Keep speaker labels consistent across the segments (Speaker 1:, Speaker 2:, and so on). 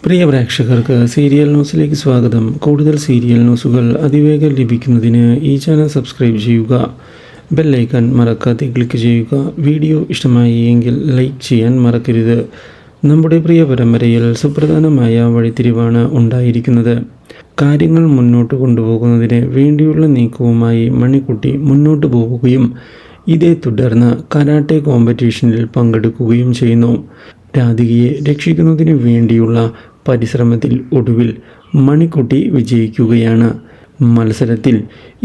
Speaker 1: പ്രിയ പ്രേക്ഷകർക്ക് സീരിയൽ ന്യൂസിലേക്ക് സ്വാഗതം. കൂടുതൽ സീരിയൽ ന്യൂസുകൾ അതിവേഗം ലഭിക്കുന്നതിന് ഈ ചാനൽ സബ്സ്ക്രൈബ് ചെയ്യുക. ബെല്ലൈക്കൺ മറക്കാതെ ക്ലിക്ക് ചെയ്യുക. വീഡിയോ ഇഷ്ടമായി എങ്കിൽ ലൈക്ക് ചെയ്യാൻ മറക്കരുത്. നമ്മുടെ പ്രിയ പരമ്പരയിൽ സുപ്രധാനമായ വഴിത്തിരിവാണ് ഉണ്ടായിരിക്കുന്നത്. കാര്യങ്ങൾ മുന്നോട്ട് കൊണ്ടുപോകുന്നതിന് വേണ്ടിയുള്ള നീക്കവുമായി മണിക്കുട്ടി മുന്നോട്ട് പോവുകയും ഇതേ തുടർന്ന് കരാട്ടെ കോമ്പറ്റീഷനിൽ പങ്കെടുക്കുകയും ചെയ്യുന്നു. രാധികയെ രക്ഷിക്കുന്നതിന് വേണ്ടിയുള്ള പരിശ്രമത്തിൽ ഒടുവിൽ മണിക്കുട്ടി വിജയിക്കുകയാണ്. മത്സരത്തിൽ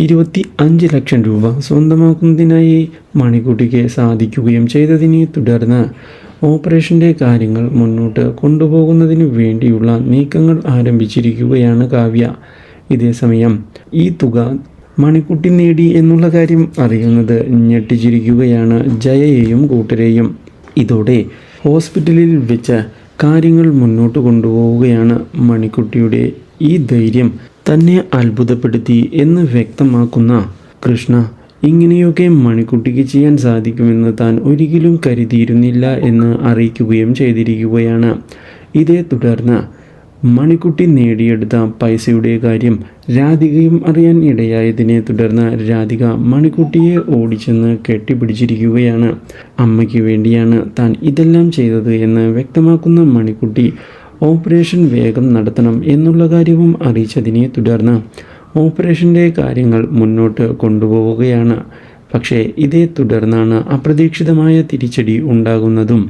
Speaker 1: 25 ലക്ഷം രൂപ സ്വന്തമാക്കുന്നതിനായി മണിക്കുട്ടിക്ക് സാധിക്കുകയും ചെയ്തതിനെ തുടർന്ന് ഓപ്പറേഷൻ്റെ കാര്യങ്ങൾ മുന്നോട്ട് കൊണ്ടുപോകുന്നതിന് വേണ്ടിയുള്ള നീക്കങ്ങൾ ആരംഭിച്ചിരിക്കുകയാണ് കാവ്യ. ഇതേസമയം ഈ തുക മണിക്കുട്ടി നേടി എന്നുള്ള കാര്യം അറിയുന്നത് ഞെട്ടിച്ചിരിക്കുകയാണ് ജയയെയും കൂട്ടരെയും. ഇതോടെ ഹോസ്പിറ്റലിൽ വെച്ച് കാര്യങ്ങൾ മുന്നോട്ട് കൊണ്ടുപോവുകയാണ്. മണിക്കുട്ടിയുടെ ഈ ധൈര്യം തന്നെ അത്ഭുതപ്പെടുത്തി എന്ന് വ്യക്തമാക്കുന്ന കൃഷ്ണ ഇങ്ങനെയൊക്കെ മണിക്കുട്ടിക്ക് ചെയ്യാൻ സാധിക്കുമെന്ന് താൻ ഒരിക്കലും കരുതിയിരുന്നില്ല എന്ന് അറിയിക്കുകയും ചെയ്തിരിക്കുകയാണ്. ഇതേ തുടർന്ന് മണിക്കുട്ടി നേടിയെടുത്ത പൈസയുടെ കാര്യം രാധികയും അറിയാൻ ഇടയായതിനെ തുടർന്ന് രാധിക മണിക്കുട്ടിയെ ഓടിച്ചെന്ന് കെട്ടിപ്പിടിച്ചിരിക്കുകയാണ്. അമ്മയ്ക്ക് വേണ്ടിയാണ് താൻ ഇതെല്ലാം ചെയ്തത് എന്ന് വ്യക്തമാക്കുന്ന മണിക്കുട്ടി ഓപ്പറേഷൻ വേഗം നടത്തണം എന്നുള്ള കാര്യവും അറിയിച്ചതിനെ തുടർന്ന് ഓപ്പറേഷൻ്റെ കാര്യങ്ങൾ മുന്നോട്ട് കൊണ്ടുപോവുകയാണ്. പക്ഷേ ഇതേ തുടർന്നാണ് അപ്രതീക്ഷിതമായ തിരിച്ചടി ഉണ്ടാകുന്നതും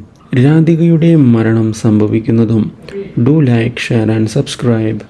Speaker 1: രാധികയുടെ മരണം സംഭവിക്കുന്നതും. Do like, share and subscribe.